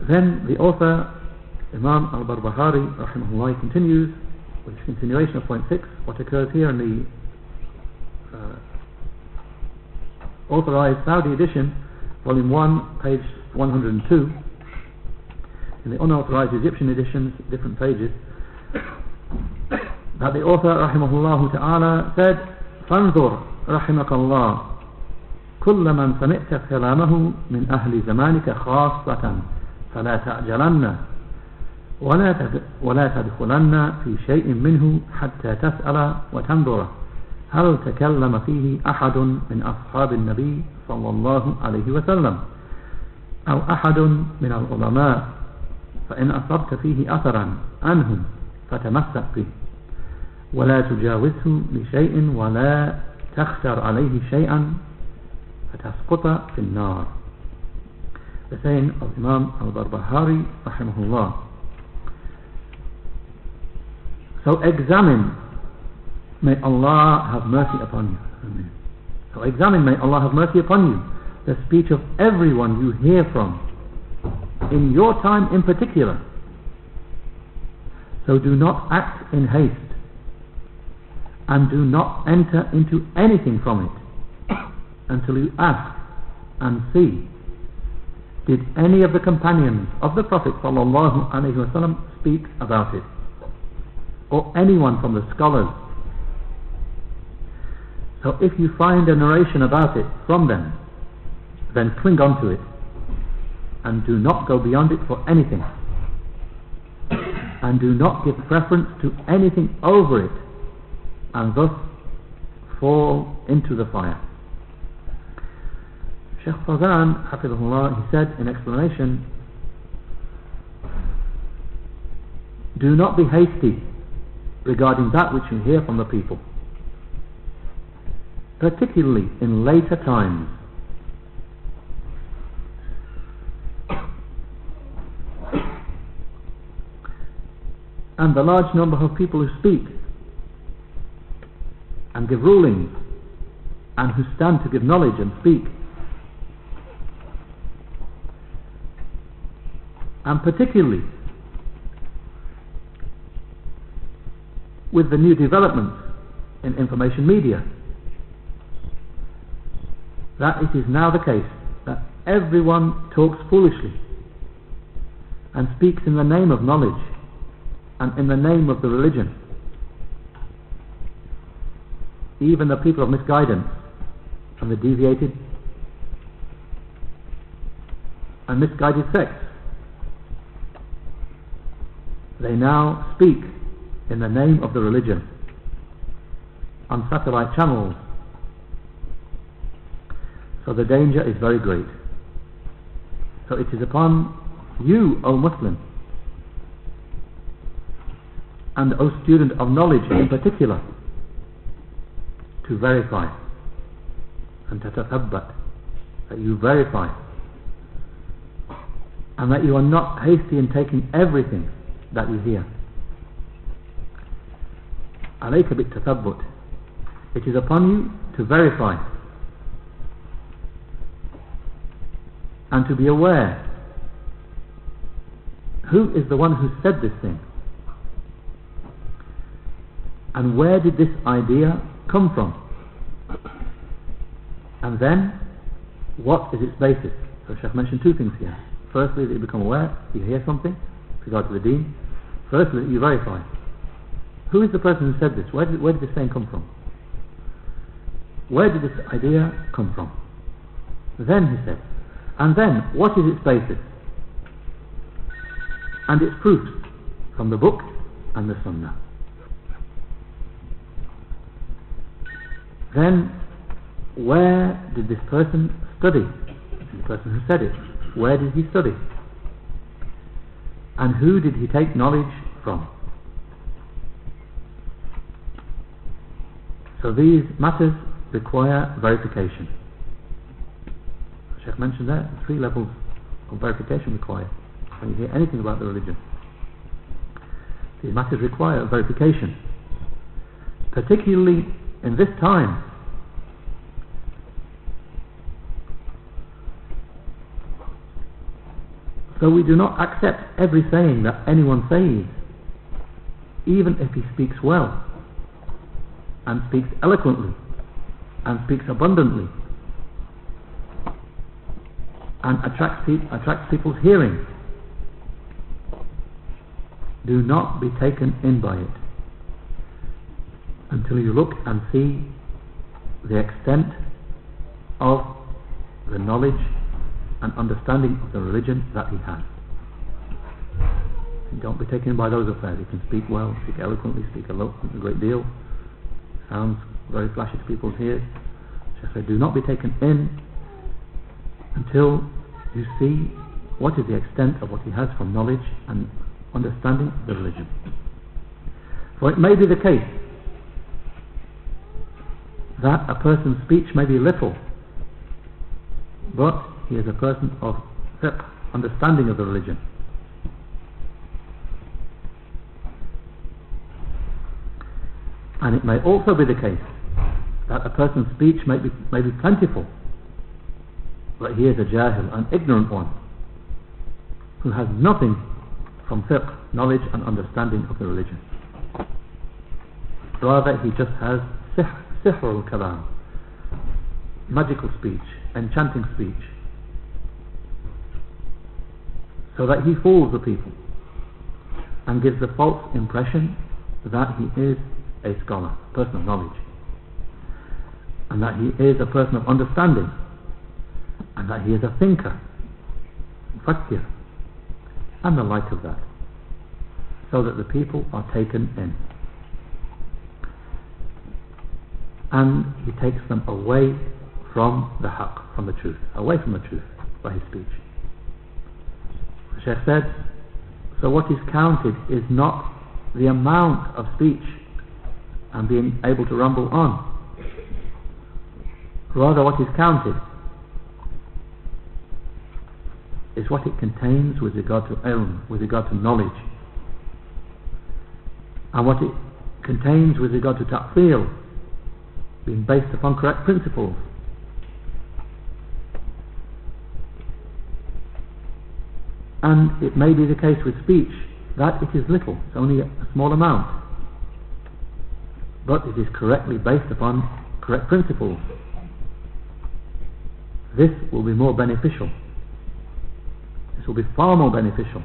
Then the author, Imam al-Barbahari, rahimahullah, continues with continuation of point 6, what occurs here in the authorized Saudi edition, volume 1, page 102. In the unauthorized Egyptian editions, different pages, that the author, rahimahullah ta'ala, said, فانظر رحمك الله كل من سمعت كلامه من أهل زمانك خاصة فلا تعجلن ولا تدخلن في شيء منه حتى تسأل وتنظر هل تكلم فيه أحد من أصحاب النبي صلى الله عليه وسلم أو أحد من العلماء فإن أصبت فيه أثرا عنهم فتمسك به ولا تجاوزه بشيء ولا تختر عليه شيئا فتسقط في النار. The saying of Imam al-Barbahari rahimahullah. So examine, may Allah have mercy upon you. Amen. So examine, may Allah have mercy upon you, the speech of everyone you hear from, in your time in particular. So do not act in haste, and do not enter into anything from it until you ask and see, did any of the companions of the Prophet ﷺ speak about it, or anyone from the scholars? So if you find a narration about it from them, then cling on to it and do not go beyond it for anything, and do not give preference to anything over it, and thus fall into the fire. Shaykh Fawzan, hafidhahullah, he said in explanation, do not be hasty regarding that which you hear from the people, particularly in later times. And the large number of people who speak and give rulings and who stand to give knowledge and speak, and particularly with the new developments in information media, that it is now the case that everyone talks foolishly and speaks in the name of knowledge and in the name of the religion. Even the people of misguidance and the deviated and misguided sects, they now speak in the name of the religion on satellite channels. So the danger is very great. So it is upon you, O Muslim, and O student of knowledge in particular, to verify and tatathabbat, that you verify, and that you are not hasty in taking everything that you hear. Alayka bit-tathabbut. It is upon you to verify and to be aware who is the one who said this thing, and where did this idea come from, and then what is its basis. So Shaykh mentioned two things here. Firstly, that you become aware, you hear something with regard to the deen. Firstly, you verify, who is the person who said this? Where did this saying come from? Where did this idea come from? Then he said, and then what is its basis and its proofs from the book and the Sunnah. Then where did this person study? The person who said it, where did he study? And who did he take knowledge from? So these matters require verification. Shaykh mentioned there 3 levels of verification required when you hear anything about the religion. These matters require verification, particularly in this time. So we do not accept every saying that anyone says, even if he speaks well, and speaks eloquently, and speaks abundantly, and attracts people's hearing. Do not be taken in by it until you look and see the extent of the knowledge and understanding of the religion that he has. Don't be taken by those affairs. He can speak well, speak eloquently, speak a great deal, sounds very flashy to people's ears. Shaykh said, do not be taken in until you see what is the extent of what he has from knowledge and understanding of the religion. For it may be the case that a person's speech may be little, but he is a person of fiqh, understanding of the religion. And it may also be the case that a person's speech may be plentiful, but he is a jahil, an ignorant one, who has nothing from fiqh, knowledge and understanding of the religion. Rather, he just has sihr al-kalam, magical speech, enchanting speech, so that he fools the people and gives the false impression that he is a scholar, a person of knowledge, and that he is a person of understanding, and that he is a thinker, mufakkir, and the like of that, so that the people are taken in. And he takes them away from the haqq, from the truth, away from the truth by his speech. The Shaykh said, so what is counted is not the amount of speech and being able to ramble on. Rather, what is counted is what it contains with regard to ilm, with regard to knowledge, and what it contains with regard to ta'fil, being based upon correct principles. And it may be the case with speech that it is little, it's only a small amount, but it is correctly based upon correct principles. This will be more beneficial. This will be far more beneficial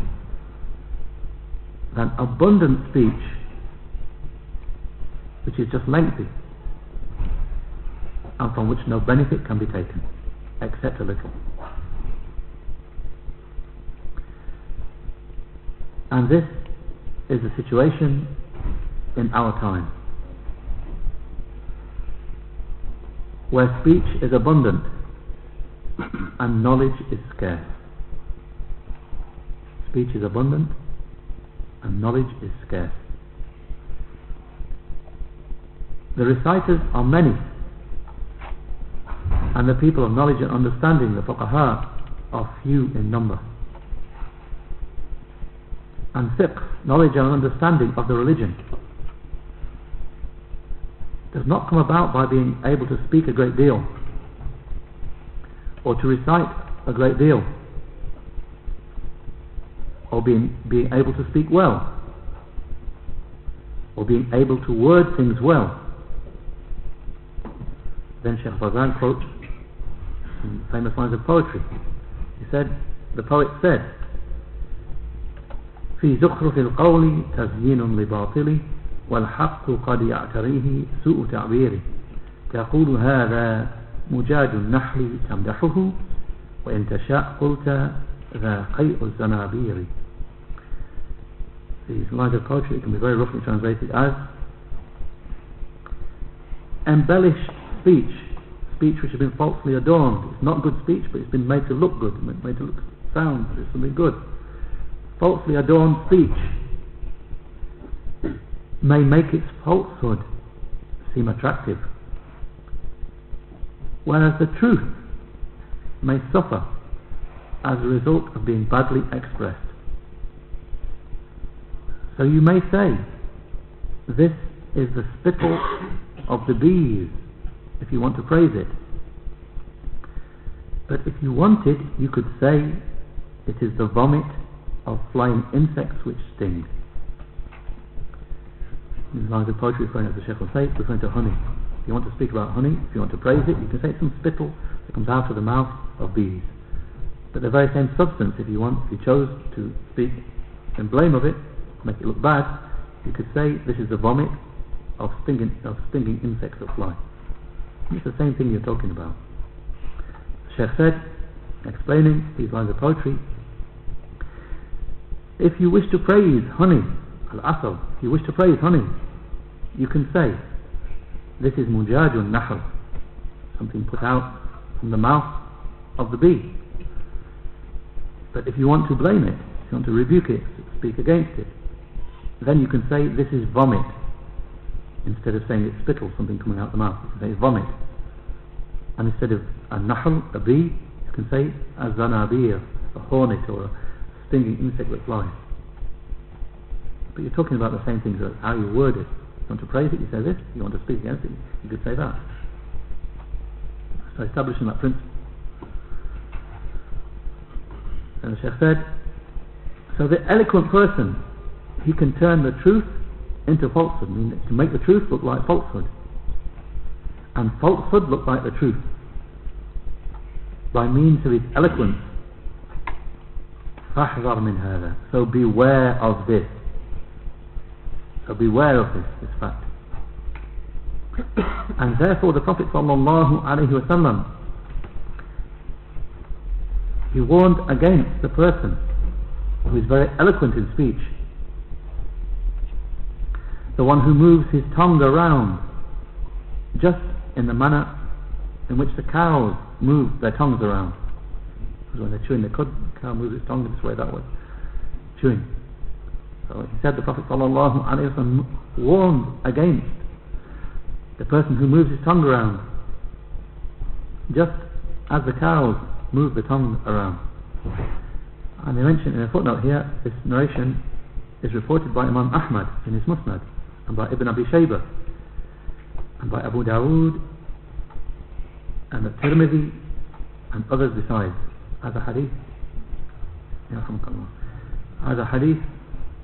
than abundant speech, which is just lengthy and from which no benefit can be taken except a little. And this is the situation in our time, where speech is abundant and knowledge is scarce. Speech is abundant and knowledge is scarce. The reciters are many, and the people of knowledge and understanding, the fuqaha, are few in number. And fiqh, knowledge and understanding of the religion, does not come about by being able to speak a great deal or to recite a great deal or being able to speak well or being able to word things well. Then Shaykh Fawzan quotes some famous lines of poetry. He said, the poet said, في زخرف القول تزيين لباطله والحق قد يعتريه سوء تعبيره تقول هذا مجاج النحل تمدحه وإن تشاء قلت ذا قيء الزنابير. These lines of poetry can be very roughly translated as embellished speech, speech which has been falsely adorned. It's not good speech, but it's been made to look good, made to look sound, it's something good. Falsely adorned speech may make its falsehood seem attractive, whereas the truth may suffer as a result of being badly expressed. So you may say, this is the spittle of the bees, if you want to praise it. But if you wanted, you could say, it is the vomit of flying insects which sting. These lines of poetry referring, as the Shaykh will say, referring to honey. If you want to speak about honey, if you want to praise it, you can say it's some spittle that comes out of the mouth of bees. But the very same substance, if you chose to speak in blame of it, make it look bad, you could say this is the vomit of stinging insects that fly. It's the same thing you're talking about. The Shaykh said, explaining these lines of poetry, if you wish to praise honey, al-asal, if you wish to praise honey, you can say this is mujajun nahl, something put out from the mouth of the bee. But if you want to blame it, if you want to rebuke it, speak against it, then you can say this is vomit. Instead of saying it's spittle, something coming out the mouth, you can say it's vomit. And instead of a nahl, a bee, you can say a zanabir, a hornet or a stinging insect that flies. But you're talking about the same things, how you word it. You want to praise it, you say this. You want to speak against it, you could say that. So establishing that principle. And the Shaykh said, so the eloquent person, he can turn the truth into falsehood, meaning to make the truth look like falsehood, and falsehood look like the truth, by means of his eloquence. فاحذر من هذا, so beware of this. So beware of this fact. And therefore the Prophet ﷺ, he warned against the person who is very eloquent in speech, the one who moves his tongue around just in the manner in which the cows move their tongues around. Because when they're chewing the cud, the cow moves its tongue this way, that way, chewing. So he said, the Prophet ﷺ warned against the person who moves his tongue around just as the cows move the tongue around. And they mention in a footnote here, this narration is reported by Imam Ahmad in his Musnad, and by Ibn Abi Shaybah, and by Abu Dawood, and at-Tirmidhi, and others besides, as a hadith, as a hadith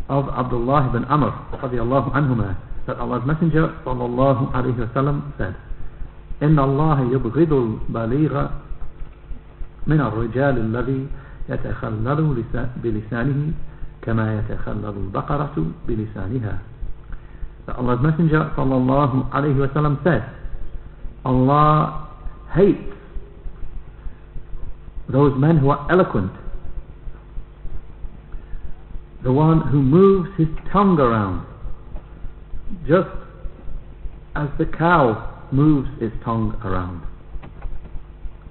of Abdullah ibn Amr radiyallahu anhuma, that Allah's Messenger sallallahu alayhi wa sallam said, إن الله يبغض البليغ من الرجال الذي يتخلل بلسانه كما يتخلل البقرة بلسانها. That Allah's Messenger sallallahu alayhi wa sallam said, Allah hates those men who are eloquent, the one who moves his tongue around just as the cow moves its tongue around.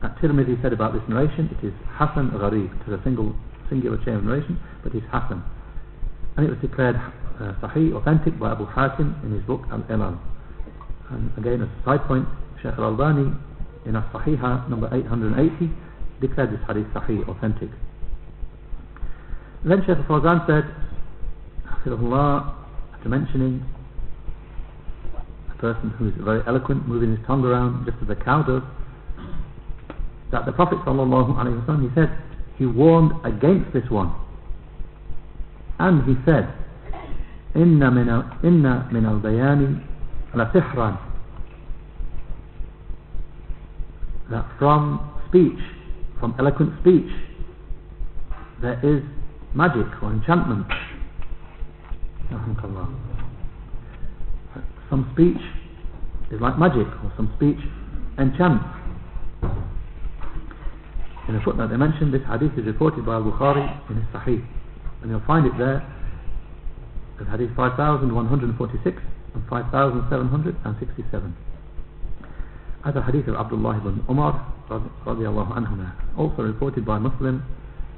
At-Tirmidhi said about this narration, it is Hasan Gharib, it is a singular chain of narration, but it is Hasan, and it was declared Sahih, authentic, by Abu Hatim in his book Al-Ilal. And again, as a side point, Shaykh Al-Albani in As-Sahiha number 880 declared this hadith Sahih, authentic. Then Shaykh Fawzan said, Hafidhullah, after mentioning a person who is very eloquent, moving his tongue around just as a cow does, that the Prophet ﷺ, he said, he warned against this one, and he said, Inna min al-bayani la sihran, that from speech, from eloquent speech, there is magic or enchantment. Some speech is like magic, or some speech enchants. In a footnote they mentioned this hadith is reported by Al-Bukhari in his Sahih, and you'll find it there as hadith 5146 and 5767, as a hadith of Abdullah ibn Umar radiyallahu anhuma, also reported by Muslim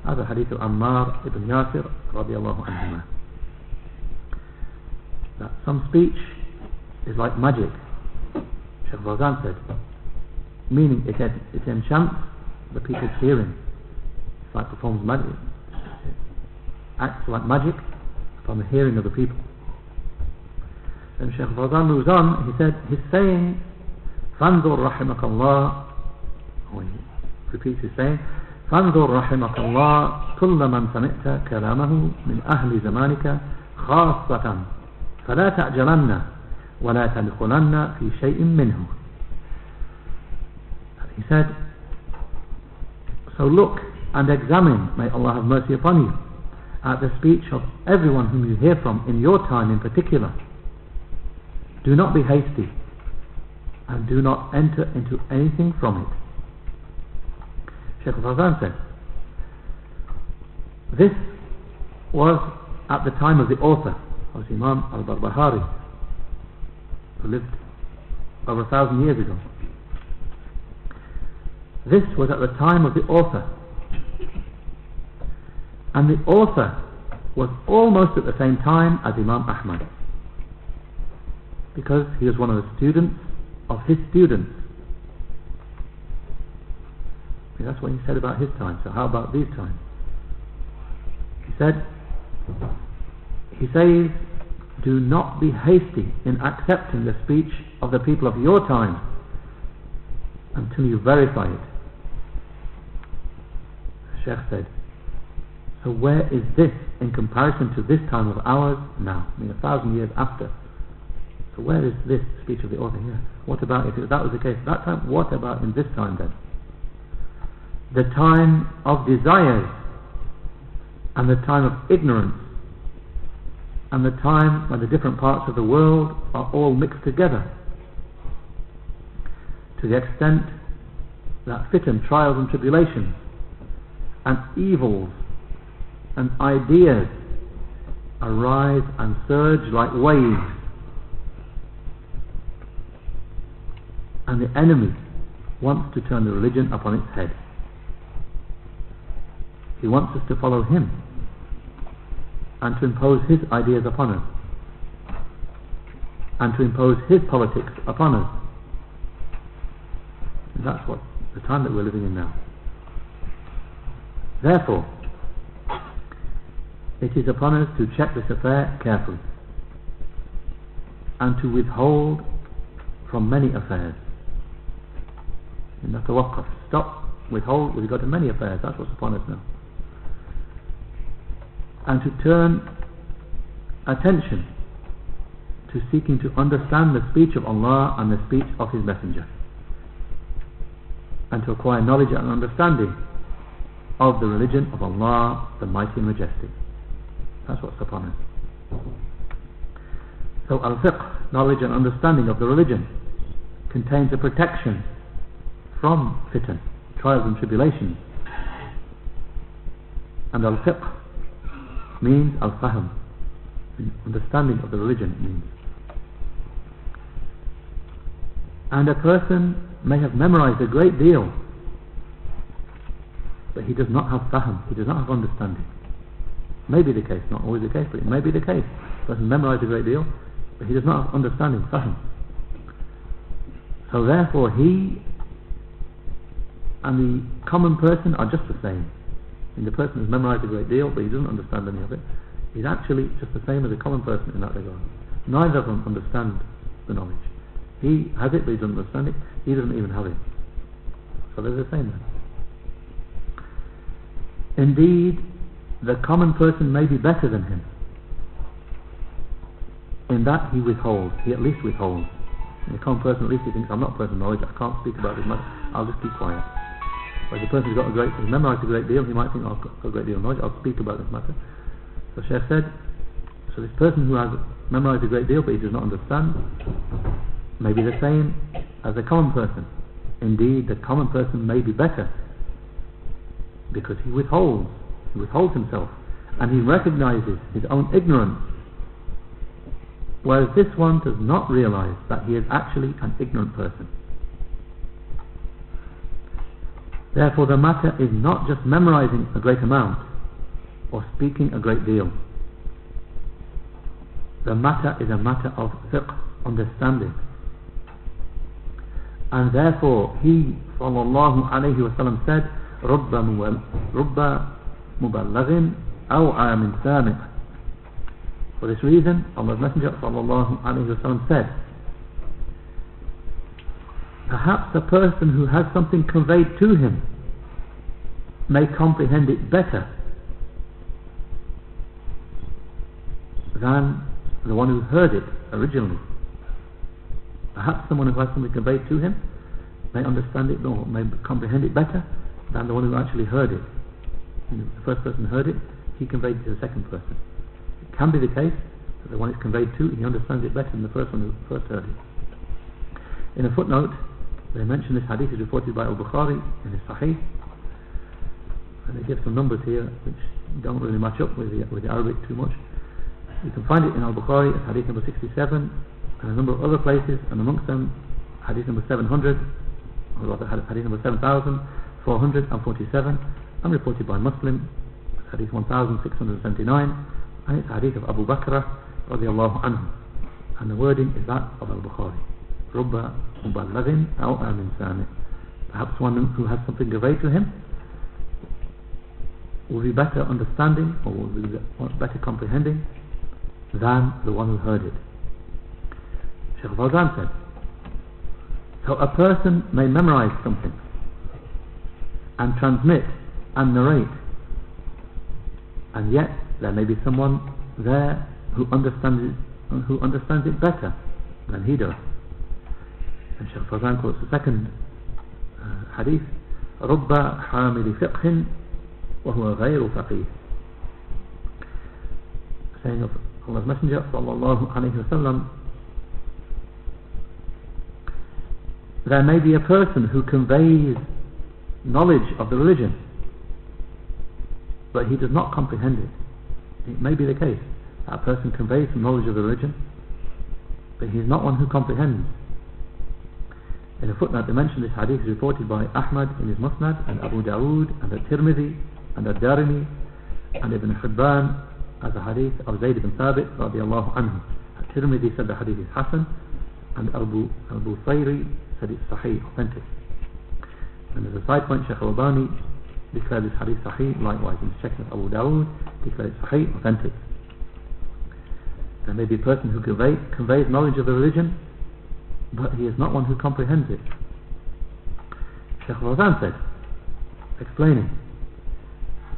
as a hadith of Ammar ibn Yasir radiyallahu anhuma, that some speech is like magic, Shaykh Fawzan said, meaning it enchants the people's hearing. It's like performs magic, it acts like magic upon the hearing of the people. Then Shaykh Fawzan moves on, he said, his saying, فانظر رحمك الله, or he repeats his saying, فانظر رحمك الله كل من سمعت كلامه من أهل زمانك خاصة فلا تعجلن ولا تدخلن في شيء منه. He said, so look and examine, may Allah have mercy upon you, at the speech of everyone whom you hear from in your time in particular. Do not be hasty and do not enter into anything from it. Shaykh Fawzan said, this was at the time of the author, was Imam al-Barbahari, who lived over 1,000 years ago. This was at the time of the author, and the author was almost at the same time as Imam Ahmad, because he was one of the students of his students. That's what he said about his time. So how about these times? He says, do not be hasty in accepting the speech of the people of your time until you verify it. The Shaykh said, so where is this in comparison to this time of ours now? I mean 1,000 years after. So where is this speech of the author here? What about if that was the case at that time? What about in this time then? The time of desires and the time of ignorance and the time when the different parts of the world are all mixed together, to the extent that fitan, trials and tribulations and evils and ideas arise and surge like waves, and the enemy wants to turn the religion upon its head. He wants us to follow him and to impose his ideas upon us and to impose his politics upon us. And that's what the time that we're living in now. Therefore, it is upon us to check this affair carefully and to withhold from many affairs. Stop, withhold with regard to many affairs. That's what's upon us now. And to turn attention to seeking to understand the speech of Allah and the speech of His Messenger, and to acquire knowledge and understanding of the religion of Allah, the Mighty and Majestic. That's what's upon us. So al-fiqh, knowledge and understanding of the religion, contains a protection from fitan, trials and tribulations. And al-fiqh means al-fahm, understanding of the religion means. And a person may have memorized a great deal, but he does not have fahm, he does not have understanding. May be the case, not always the case, but it may be the case. A person memorized a great deal, but he does not have understanding, fahm. So therefore he and the common person are just the same. And the person has memorized a great deal, but he doesn't understand any of it. He's actually just the same as a common person in that regard. Neither of them understand the knowledge. He has it, but he doesn't understand it. He doesn't even have it. So they're the same then. Indeed, the common person may be better than him, in that he withholds. He at least withholds. And the common person, at least he thinks, I'm not a person of knowledge, I can't speak about this matter, I'll just keep quiet. Whereas the person who's memorized a great deal, he might think, oh, I've got a great deal of knowledge, I'll speak about this matter. So Shaykh said, so this person who has memorized a great deal but he does not understand may be the same as the common person. Indeed, the common person may be better, because he withholds himself, and he recognizes his own ignorance, whereas this one does not realize that he is actually an ignorant person. Therefore the matter is not just memorizing a great amount or speaking a great deal. The matter is a matter of fiqh, understanding. And therefore he sallallahu alayhi wa sallam said, رُبَّ مُبَلَّغٍ أَوْعَى مِنْ سَامِعٍ. For this reason, Allah's Messenger sallallahu alayhi wa sallam said, perhaps a person who has something conveyed to him may comprehend it better than the one who heard it originally. Perhaps someone who has something conveyed to him may understand it or may comprehend it better than the one who actually heard it. And the first person heard it, he conveyed it to the second person. It can be the case that the one it's conveyed to, he understands it better than the first one who first heard it. In a footnote, they mention this hadith is reported by Al-Bukhari in his Sahih, and they give some numbers here which don't really match up with the Arabic too much. You can find it in Al-Bukhari as hadith number 67 and a number of other places, and amongst them hadith number 700, or rather hadith number 7447, and reported by Muslim as hadith 1679, and it's hadith of Abu Bakr radiallahu anhu, and the wording is that of Al-Bukhari. Rubba mubalaghin aw amin sami. Perhaps one who has something conveyed to him will be better understanding or will be better comprehending than the one who heard it. Shaykh Fawzan said, so a person may memorize something and transmit and narrate, and yet there may be someone there who understands it better than he does. And Shaykh Fawzan quotes the second hadith, رُبَّ حَامِلِ فِقْهٍ وَهُوَ غَيْرُ فَقِيهٍ, saying of Allah's Messenger sallallahu alayhi wa sallam, there may be a person who conveys knowledge of the religion, but he does not comprehend it. It may be the case that a person conveys some knowledge of the religion, but he is not one who comprehends. In a footnote they mention this hadith is reported by Ahmad in his Musnad, and Abu Dawood, and At-Tirmidhi, and Ad-Darimi, and Ibn Hibban as a hadith of Zayd ibn Thabit radiallahu anhu. At-Tirmidhi said the hadith is Hasan, and Abu Sayri said it's Sahih, authentic. And as a side point, Shaykh Al-Albani declared this hadith Sahih, likewise in his checking of Abu Dawood declared it Sahih, authentic. There may be a person who conveys knowledge of the religion, but he is not one who comprehends it. Shaykh Fawzan said, explaining,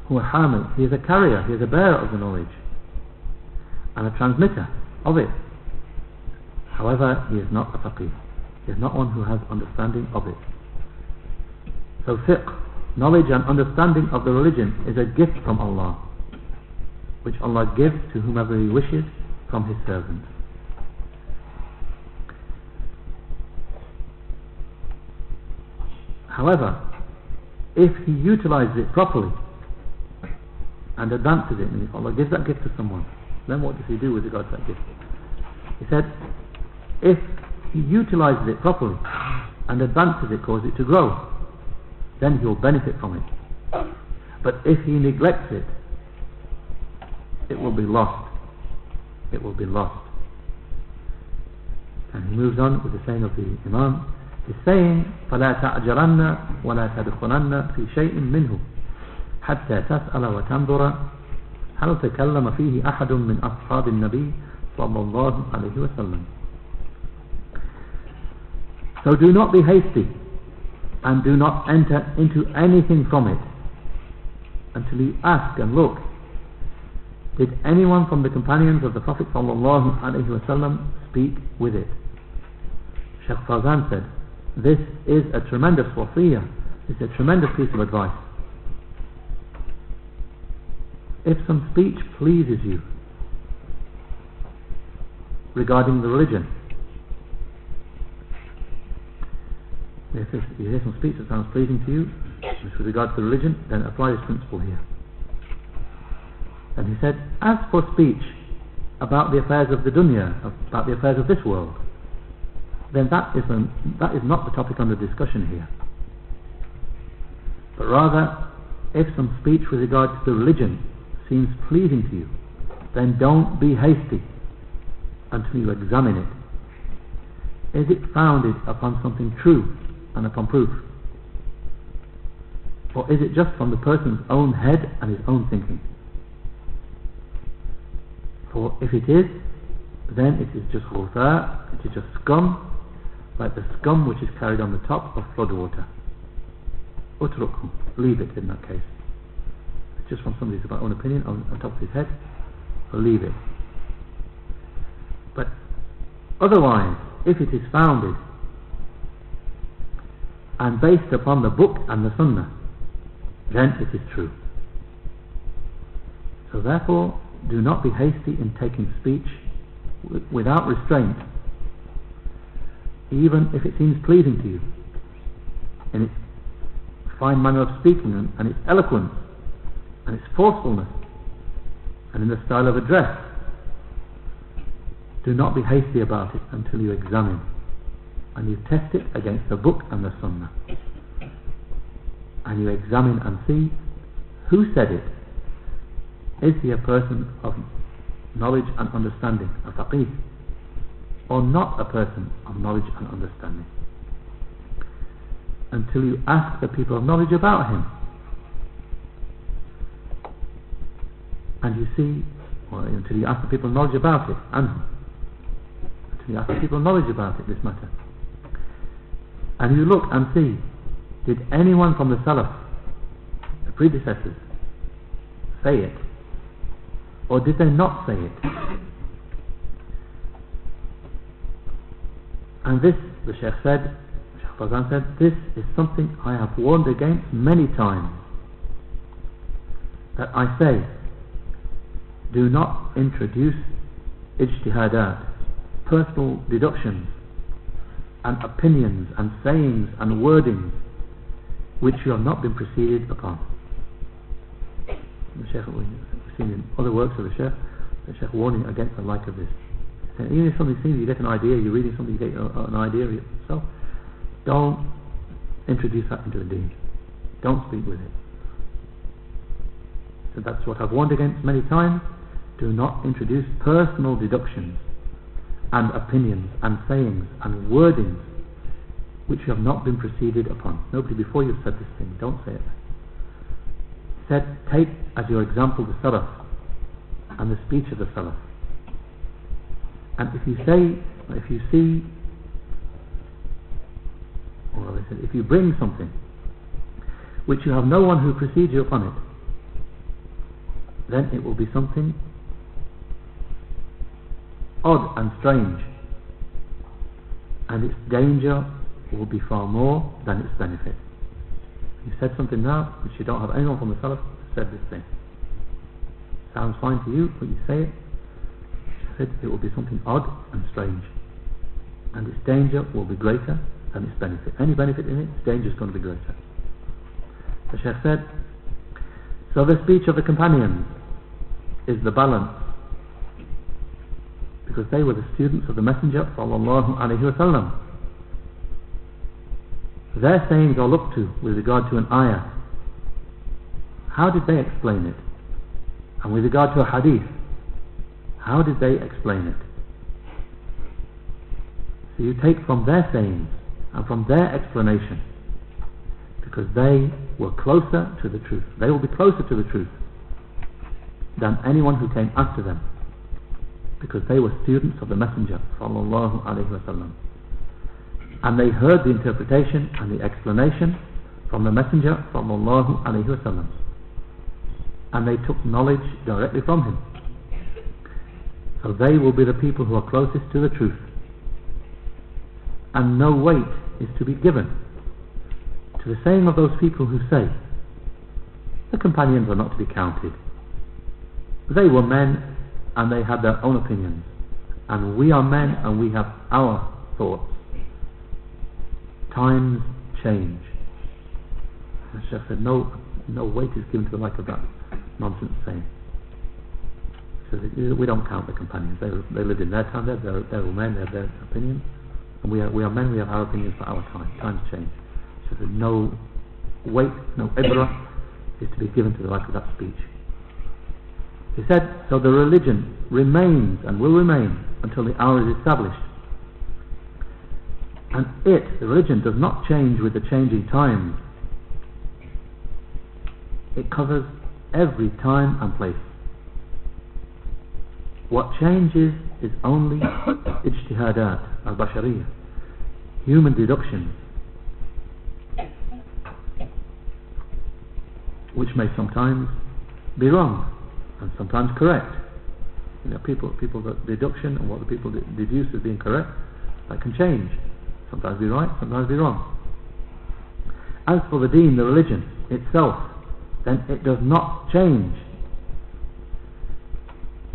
huwa hamil, he is a carrier, he is a bearer of the knowledge and a transmitter of it. However, he is not a faqih, he is not one who has understanding of it. So fiqh, knowledge and understanding of the religion, is a gift from Allah, which Allah gives to whomever He wishes from His servants. However, if he utilizes it properly and advances it, and if Allah gives that gift to someone, then what does he do with regard to that gift? He said, if he utilizes it properly and advances it, causes it to grow, then he will benefit from it. But if he neglects it, it will be lost. It will be lost. And he moves on with the saying of the Imam. He's saying, فَلَا تَعْجَرَنَّ وَلَا تَدْخُلَنَّ فِي شَيْءٍ مِّنْهُ حَتَّى تَسْأَلَ وَتَنْظُرَ هَلْ تَكَلَّمَ فِيهِ أَحَدٌ مِّنْ أَصْحَابِ النَّبِيِّ صَلَّى اللَّهُ عَلَيْهِ وَسَلَّمَ. So do not be hasty and do not enter into anything from it until you ask and look, did anyone from the companions of the Prophet sallallahu alaihi wasallam speak with it? Shaykh Fawzan said, this is a tremendous wasiyah, it's a tremendous piece of advice. If some speech pleases you regarding the religion, if you hear some speech that sounds pleasing to you with regard to the religion, then apply this principle here. And he said, as for speech about the affairs of the dunya, about the affairs of this world, then that is not the topic under discussion here. But rather, if some speech with regard to the religion seems pleasing to you, then don't be hasty until you examine it. Is it founded upon something true and upon proof? Or is it just from the person's own head and his own thinking? For if it is, then it is just ghutha, it is just scum, like the scum which is carried on the top of flood water. Utrukhu, leave it in that case. It's just from somebody's own opinion on top of his head, or leave it. But otherwise, if it is founded and based upon the book and the Sunnah, then it is true. So therefore, do not be hasty in taking speech without restraint, even if it seems pleasing to you, in its fine manner of speaking and its eloquence and its forcefulness and in the style of address. Do not be hasty about it until you examine and you test it against the book and the Sunnah, and you examine and see who said it. Is he a person of knowledge and understanding, a faqih, or not a person of knowledge and understanding? Until you ask the people of knowledge about him, and you see, or until you ask the people of knowledge about it, and until you ask the people of knowledge about it, this matter, and you look and see, did anyone from the Salaf, the predecessors, say it, or did they not say it? And this, the Shaykh said, Shaykh Fawzan said, this is something I have warned against many times, that I say, do not introduce ijtihadat, personal deductions and opinions and sayings and wordings which you have not been preceded upon. The Shaykh, we've seen in other works of the Shaykh warning against the like of this. And even if something seems, you get an idea, you're reading something, you get an idea yourself, don't introduce that into the deen. Don't speak with it. So that's what I've warned against many times. Do not introduce personal deductions and opinions and sayings and wordings which you have not been preceded upon. Nobody before you said this thing. Don't say it. Said, take as your example the Salaf and the speech of the Salaf. And if you see, or they said, if you bring something which you have no one who precedes you upon it, then it will be something odd and strange, and its danger will be far more than its benefit. You said something now which you don't have anyone from the Salaf said this thing. Sounds fine to you, but you say it. Said it will be something odd and strange, and its danger will be greater than its benefit. Any benefit in it, its danger is going to be greater. The Shaykh said, so the speech of the companions is the balance, because they were the students of the Messenger sallallahu alaihi wasallam. Their sayings are looked to with regard to an ayah. How did they explain it? And with regard to a hadith, how did they explain it? So you take from their sayings and from their explanation, because they were closer to the truth. They will be closer to the truth than anyone who came after them, because they were students of the Messenger sallallahu alaihi wasallam, and they heard the interpretation and the explanation from the Messenger sallallahu alaihi wasallam, and they took knowledge directly from him. So they will be the people who are closest to the truth, and no weight is to be given to the saying of those people who say the companions are not to be counted. They were men and they had their own opinions, and we are men and we have our thoughts. Times change. The Shaykh said no weight is given to the like of that nonsense saying. So we don't count the companions. They lived in their time. They were men. They have their opinions, and we are men. We have our opinions for our time. Times change. So there's no weight, no ibrah is to be given to the like of that speech. He said, so the religion remains and will remain until the hour is established. And the religion, does not change with the changing times. It covers every time and place. What changes is only ijtihadat al-bashariyah, human deductions, which may sometimes be wrong and sometimes correct. people's deduction and what the people deduce as being correct, that can change. Sometimes be right, sometimes be wrong. As for the deen, the religion itself, then it does not change,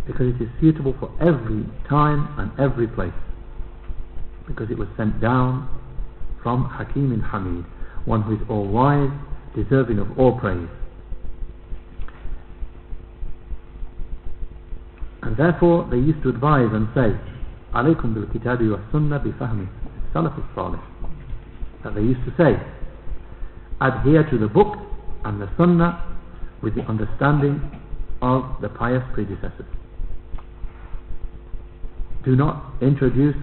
because it is suitable for every time and every place, because it was sent down from Hakim Hamid, one who is all wise, deserving of all praise. And therefore they used to advise and say, alaykum bil kitabi wa sunnah bi fahmi salaf as-salih. That they used to say, adhere to the book and the sunnah with the understanding of the pious predecessors. Do not introduce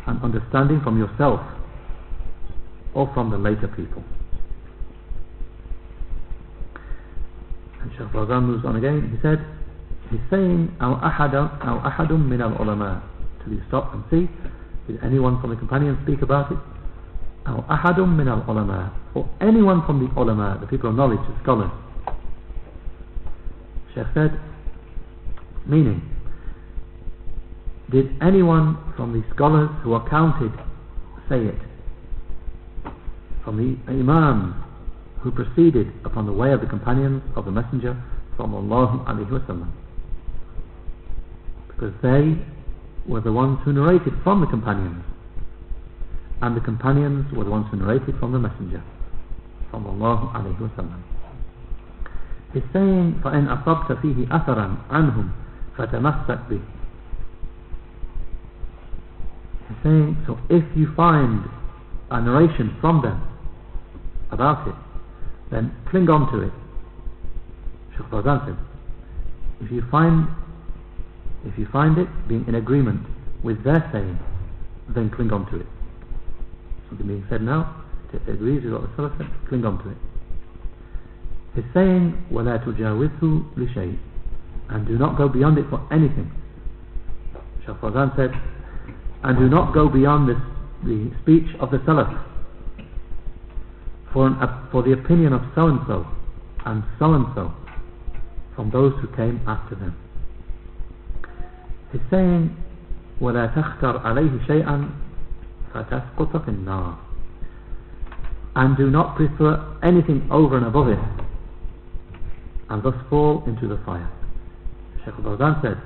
an understanding from yourself or from the later people. And Shaykh Fawzan moves on again. He said, he's saying, أو أحد من العلماء. Till you stop and see, did anyone from the companions speak about it? أو أحد من العلماء, or anyone from the ulama, the people of knowledge, the scholars. Shaykh said, meaning, did anyone from the scholars who are counted say it? From the imams who proceeded upon the way of the companions of the Messenger sallallahu alaihi wasallam, because they were the ones who narrated from the companions, and the companions were the ones who narrated from the Messenger sallallahu alaihi wasallam. He's saying, فَإِنْ أَصَبْتَ فِيهِ أَثَرًا عَنْهُمْ فَتَمَسَّكْ بِهِ. He's saying, so if you find a narration from them about it, then cling on to it. Shaykh Fawzan said, if you find it being in agreement with their saying, then cling on to it. Something being said now, it agrees with what the Salaf said, cling on to it. He's saying, وَلَا تُجَاوِزْهُ لِشَيْءٍ, and do not go beyond it for anything. Shaykh Fawzan said, and do not go beyond the speech of the Salaf for the opinion of so and so from those who came after them. He's saying, وَلَا تَخْتَرْ عَلَيْهِ شَيْئًا فَتَسْقُطَ فِي النَّارِ, and do not prefer anything over and above it, and thus fall into the fire. Shaykh Fawzan said,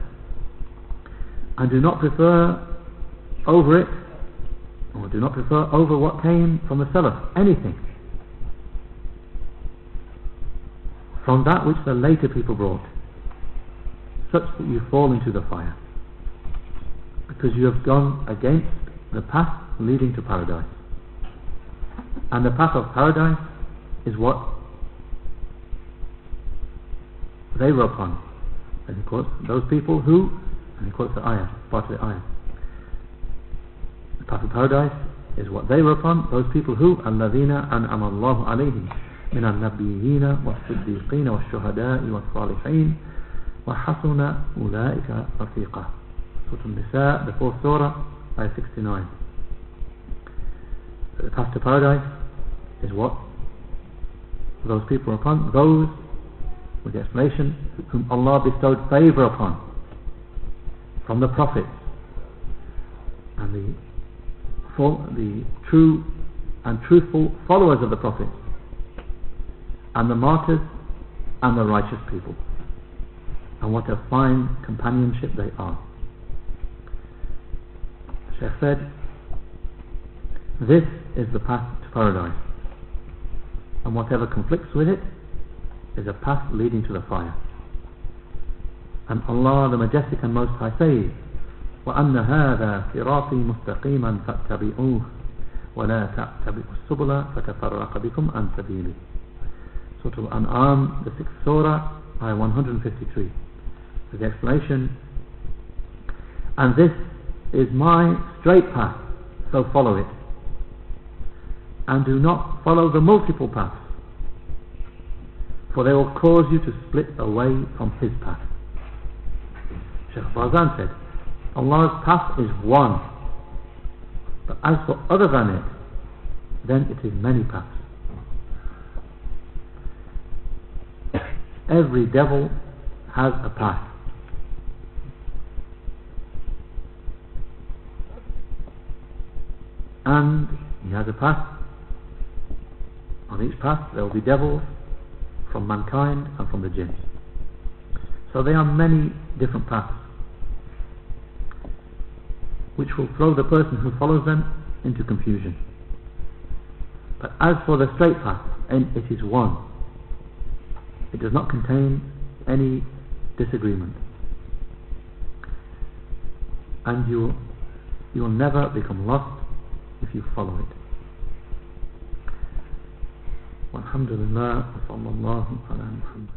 and do not prefer over it, or do not prefer over what came from the Salaf, anything from that which the later people brought, such that you fall into the fire, because you have gone against the path leading to paradise. And the path of paradise is what they were upon. And he quotes those people who, and he quotes the ayah, part of the ayah. The path of paradise is what they were upon, those people who, الَّذِينَ أَنْعَمَ اللَّهُ عَلَيْهِمْ من النبيين والصديقين والشهداء والصالحين وحسن أولئك رفيقا. Surah An-Nisa, the 4th surah, ayah 69. The path to paradise is what those people are upon, those, with the explanation, whom Allah bestowed favour upon from the prophets and the true and truthful followers of the prophets, and the martyrs and the righteous people. And what a fine companionship they are. Shaykh said, this is the path to paradise, and whatever conflicts with it is a path leading to the fire. And Allah the Majestic and Most High says, وَأَنَّ هَذَا صِرَاطِي مُسْتَقِيمًا فَاتَّبِعُوهُ وَلَا تَتَّبِعُوا السُّبُلَ فَتَفَرَّقَ بِكُمْ عَنْ سَبِيلِهِ. Surah Al-An'am, the 6th surah, ayah 153. With the explanation, and this is my straight path, so follow it, and do not follow the multiple paths, for they will cause you to split away from His path. Shaykh Fawzan said, Allah's path is one, but as for other than it, then it is many paths. Every devil has a path, and he has a path. On each path there will be devils from mankind and from the jinn. So there are many different paths which will throw the person who follows them into confusion. But as for the straight path, and it is one. It does not contain any disagreement. And you will never become lost if you follow it. Walhamdulillah wa sallallahu ala Muhammad.